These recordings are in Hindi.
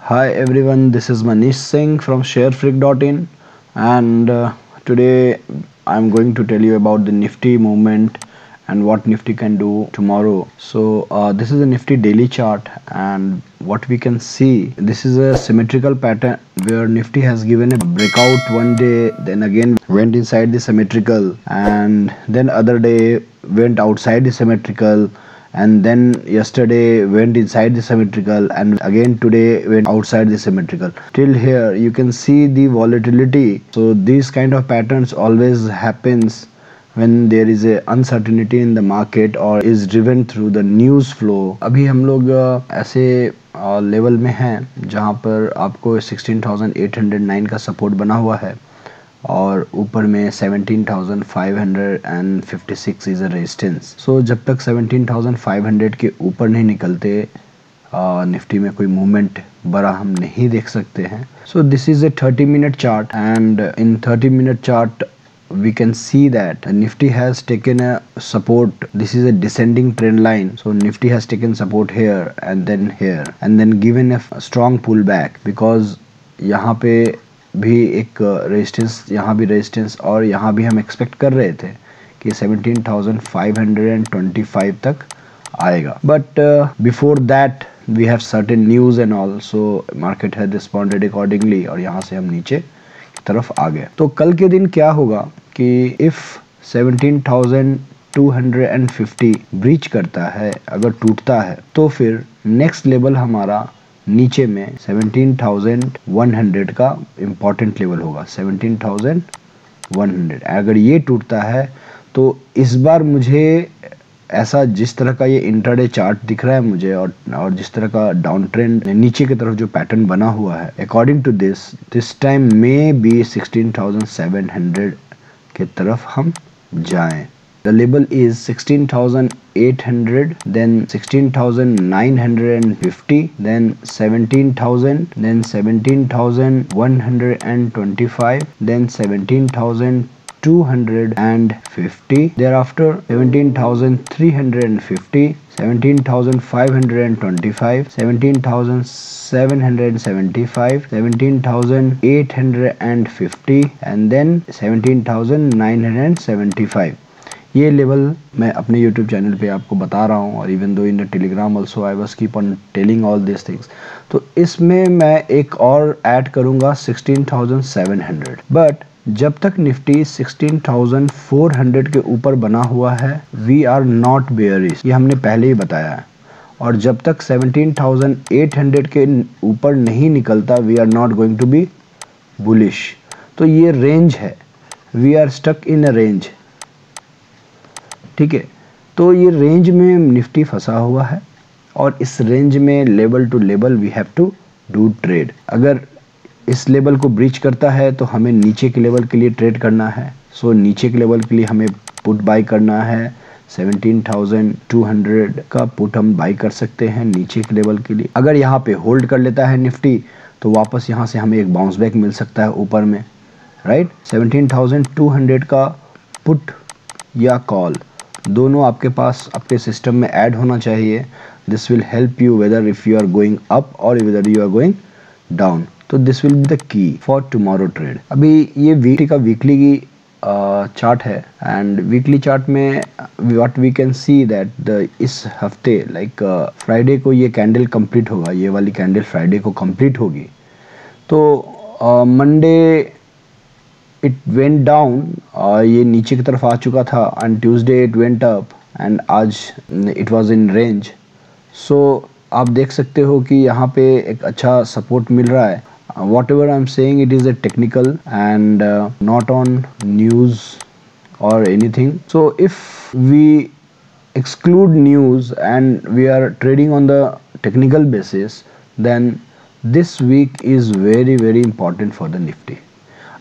Hi everyone, this is Manish Singh from sharefreak.in, and today I'm going to tell you about the Nifty movement and what Nifty can do tomorrow. So this is a Nifty daily chart, and what we can see, this is a symmetrical pattern where Nifty has given a breakout one day, then again went inside the symmetrical, and then other day went outside the symmetrical, and then yesterday went inside the symmetrical, and again today went outside the symmetrical. Till here you can see the volatility. So these kind of patterns always happens when there is a uncertainty in the market or is driven through the news flow. अभी हम लोग ऐसे लेवल में हैं जहां पर आपको 16,809 का सपोर्ट बना हुआ है और ऊपर में 17,556 इज अ रेजिस्टेंस. सो जब तक 17,500 के ऊपर नहीं निकलते निफ्टी में कोई मूवमेंट बड़ा हम नहीं देख सकते हैं. So this is a 30-minute chart, and in 30-minute chart we can see that Nifty has taken a support. This is a descending trend line, so Nifty has taken support here and then given a strong pullback, because यहाँ पे भी एक रेजिस्टेंस, यहाँ भी रेजिस्टेंस, और यहाँ भी हम एक्सपेक्ट कर रहे थे कि 17,525 तक आएगा. But before that we have certain news and all, so market has responded accordingly और यहाँ से हम नीचे की तरफ आ गए. तो कल के दिन क्या होगा कि इफ़ 17,250 ब्रीच करता है, अगर टूटता है, तो फिर नेक्स्ट लेवल हमारा नीचे में 17,100 का इम्पॉर्टेंट लेवल होगा. 17,100 अगर ये टूटता है तो इस बार मुझे ऐसा, जिस तरह का ये इंट्राडे चार्ट दिख रहा है मुझे, और जिस तरह का डाउन ट्रेंड नीचे की तरफ जो पैटर्न बना हुआ है, according to this time may be 16,700 के तरफ हम जाएं. The label is 16,800, then 16,950, then 17,000, then 17,125, then 17,250, thereafter 17,350, 17,525, 17,775, 17,850, and then 17,975. ये लेवल मैं अपने YouTube चैनल पे आपको बता रहा हूँ, और even though in the Telegram also I was keep on telling all this things. तो इसमें मैं एक और ऐड करूँगा 16,700. बट जब तक निफ्टी 16,400 के ऊपर बना हुआ है, वी आर नॉट बेयरिश, ये हमने पहले ही बताया है. और जब तक 17,800 के ऊपर नहीं निकलता, we are not going to be bullish. तो ये रेंज है, we are stuck in a range. ठीक है, तो ये रेंज में निफ्टी फंसा हुआ है, और इस रेंज में level to level we have to do trade. अगर इस लेवल को ब्रीच करता है तो हमें नीचे के लेवल के लिए ट्रेड करना है. सो नीचे के लेवल के लिए हमें पुट बाय करना है. 17,200 का पुट हम बाय कर सकते हैं नीचे के लेवल के लिए. अगर यहाँ पे होल्ड कर लेता है निफ्टी, तो वापस यहाँ से हमें एक बाउंस बैक मिल सकता है ऊपर में, राइट. 17,200 का पुट या कॉल दोनों आपके पास आपके सिस्टम में ऐड होना चाहिए. This will help you whether if you are going up और whether you are going down. तो this will be the key for tomorrow trade. अभी ये वीक का वीकली की चार्ट है, एंड वीकली चार्ट में what we can see that इस हफ्ते लाइक फ्राइडे को ये कैंडल कंप्लीट होगा, ये वाली कैंडल फ्राइडे को कंप्लीट होगी. तो मंडे इट वेंट डाउन, ये नीचे की तरफ आ चुका था, and Tuesday it went up, and आज इट वाज इन रेंज. सो आप देख सकते हो कि यहाँ पे एक अच्छा सपोर्ट मिल रहा है. whatever I'm saying, it is a technical and not on news or anything. So if we exclude news and we are trading on the technical basis, then this week is very very important for the Nifty.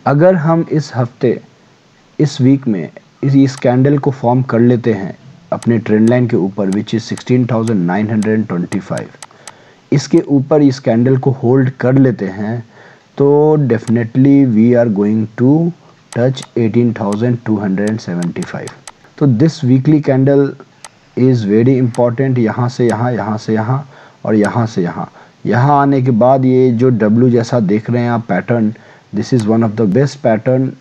अगर हम इस हफ्ते, इस वीक में इस कैंडल को फॉर्म कर लेते हैं अपने ट्रेंड लाइन के ऊपर, विच इज 16,925, इसके ऊपर इस कैंडल को होल्ड कर लेते हैं, तो definitely we are going to touch 18,275. तो this weekly candle is very important. यहाँ से यहाँ, यहाँ से यहाँ, और यहाँ से यहाँ. यहाँ आने के बाद ये जो W जैसा देख रहे हैं आप pattern, this is one of the best pattern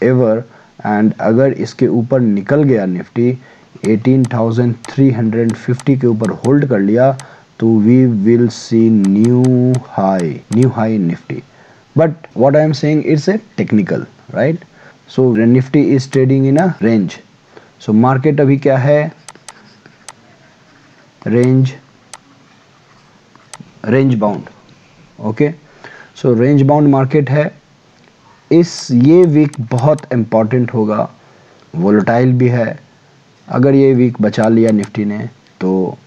ever. And अगर इसके ऊपर निकल गया निफ्टी 18,350 के ऊपर होल्ड कर लिया तो we will see new high in Nifty. But what I am saying, it's a technical, right? So Nifty is trading in a range. So market अभी क्या है, range bound. Okay, so range bound market है। ये वीक बहुत इम्पॉर्टेंट होगा, वोलेटाइल भी है। अगर ये वीक बचा लिया निफ्टी ने तो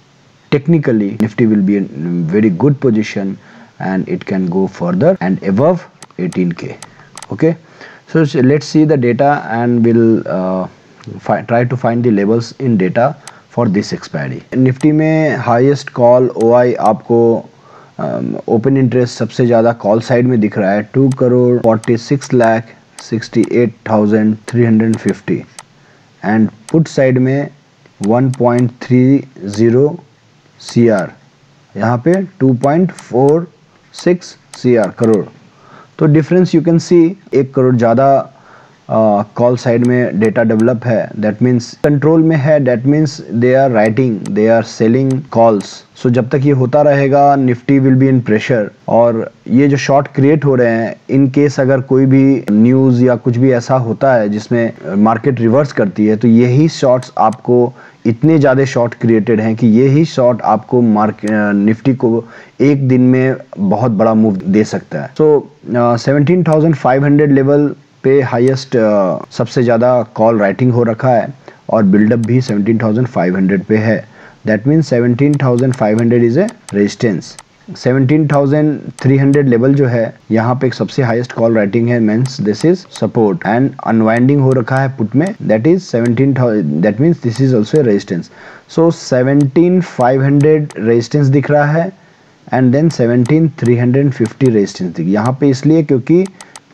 technically Nifty will be in very good position and it can go further and above 18k. Okay, so let's see the data and we'll try to find the levels in data for this expiry. Nifty में हाईएस्ट कॉल OI आपको ओपन इंटरेस्ट सबसे ज़्यादा कॉल साइड में दिख रहा है 2,46,68,350 एंड पुट साइड में 1.30 CR, यहाँ पे 2.46 CR करोड़। तो difference you can see, 1 crore ज़्यादा कॉल साइड में डेटा डेवलप है, दैट मीन्स कंट्रोल में है, that means they are writing, they are selling calls. So जब तक ये होता रहेगा Nifty will be in pressure. और ये जो शॉर्ट क्रिएट हो रहे हैं, इन केस अगर कोई भी न्यूज़ या कुछ भी ऐसा होता है जिसमें मार्केट रिवर्स करती है तो यही शॉर्ट्स आपको, इतने ज़्यादा शॉर्ट क्रिएटेड हैं कि यही शॉर्ट आपको निफ्टी को एक दिन में बहुत बड़ा मूव दे सकता है। सो 17,500 लेवल पे हाईएस्ट सबसे ज़्यादा कॉल राइटिंग हो रखा है और बिल्डअप भी 17,500 पे है। That means 17,500 is a resistance. 17,300 level जो है यहाँ पे एक सबसे हाईएस्ट कॉल राइटिंग है, means this is support and unwinding हो रखा है पुट में, that is 17,000, that means this is also a resistance. So 17,500 resistance दिख रहा है एंड देन 17,350 रेजिस्टेंस दिख यहाँ पे, इसलिए क्योंकि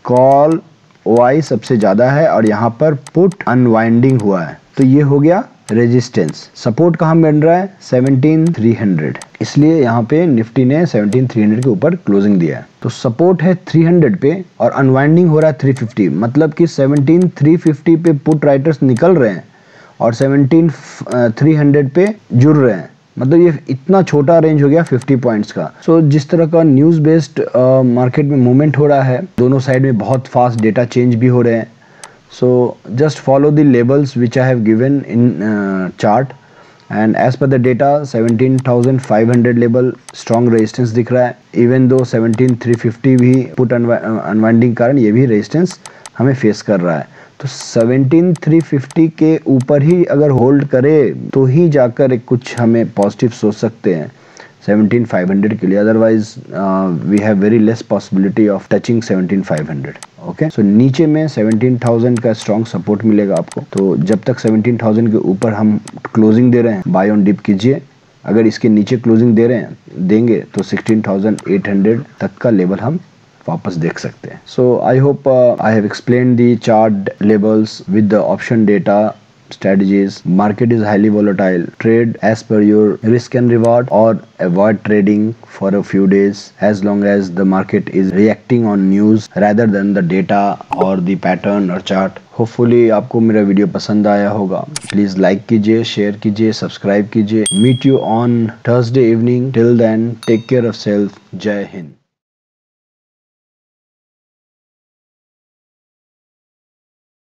कॉल OI सबसे ज़्यादा है और यहाँ पर पुट अनवाइंडिंग हुआ है। तो ये हो गया रेजिस्टेंस। सपोर्ट कहाँ मिल रहा है, 17,300, इसलिए यहाँ पे निफ्टी ने 17,300 के ऊपर क्लोजिंग दिया है। तो सपोर्ट है 300 पे और अनवाइंडिंग हो रहा है 350, मतलब कि 17,350 पे पुट राइटर्स निकल रहे हैं और 17,300 पे जुड़ रहे हैं, मतलब ये इतना छोटा रेंज हो गया 50 पॉइंट्स का। सो जिस तरह का न्यूज़ बेस्ड मार्केट में मूवमेंट हो रहा है, दोनों साइड में बहुत फास्ट डेटा चेंज भी हो रहे हैं। So just follow the levels which I have given in chart and as per the data 17,500 level strong resistance दिख रहा है, इवन दो 17,350 भी पुट अनवाइंडिंग कारण ये भी रेजिस्टेंस हमें फेस कर रहा है। तो 17,350 के ऊपर ही अगर होल्ड करे तो ही जाकर कुछ हमें पॉजिटिव सोच सकते हैं 17,500 के लिए, otherwise we have very less possibility of touching 17,500। Okay, so नीचे में 17,000 का स्ट्रॉन्ग सपोर्ट मिलेगा आपको। तो जब तक 17,000 के ऊपर हम क्लोजिंग दे रहे हैं, बाय ऑन डिप कीजिए। अगर इसके नीचे क्लोजिंग देंगे तो 16,800 तक का लेवल हम वापस देख सकते हैं। So I hope I have explain the chart levels with the option data strategies. Market is highly volatile. Trade as per your risk and reward or avoid trading for a few days as long as the market is reacting on news rather than the data or the pattern or chart. Hopefully आपको मेरा वीडियो पसंद आया होगा। प्लीज लाइक कीजिए, शेयर कीजिए, सब्सक्राइब कीजिए। Meet you on Thursday evening. Till then, take care of self. जय हिंद।